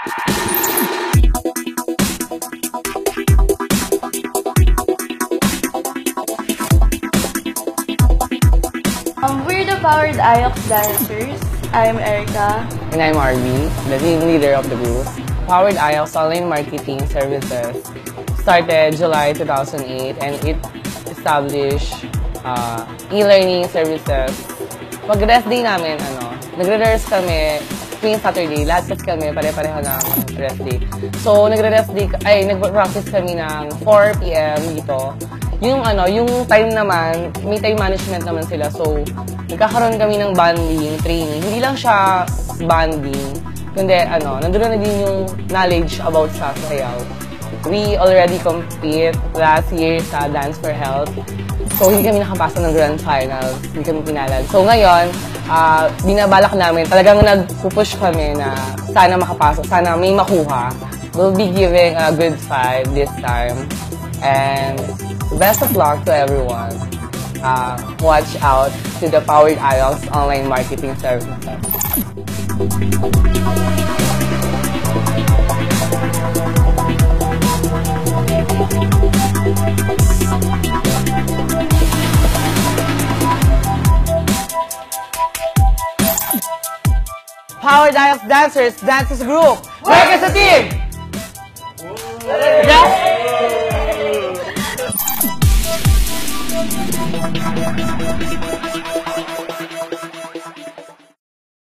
We're the Powered IOX dancers. I'm Erica. And I'm Arby, the team leader of the group. Powered IOX Online Marketing Services started July 2008 and it established e-learning services. Pag-rest day namin, nagre-rehearse kami tuwing Saturday. Lahat kasi kami, pare-pareho ng rest day. So, nag-practice kami ng 4 p.m. dito. Yung time naman, may time management naman sila. So, nagkakaroon kami ng bonding, training. Hindi lang siya bonding, kundi nandun na din yung knowledge about sa sayaw. We already compete last year sa Dance for Health. So, hindi kami nakapasa ng grand finals. Hindi kami pinalad. So, ngayon, binabalak namin, talagang nag-push kami na sana makapasok, sana may makuha. We'll be giving a good fight this time. And best of luck to everyone. Watch out to the Powered IOX Online Marketing Services. Powered IOX Dancers, dance as a group, work as a team! Yeah.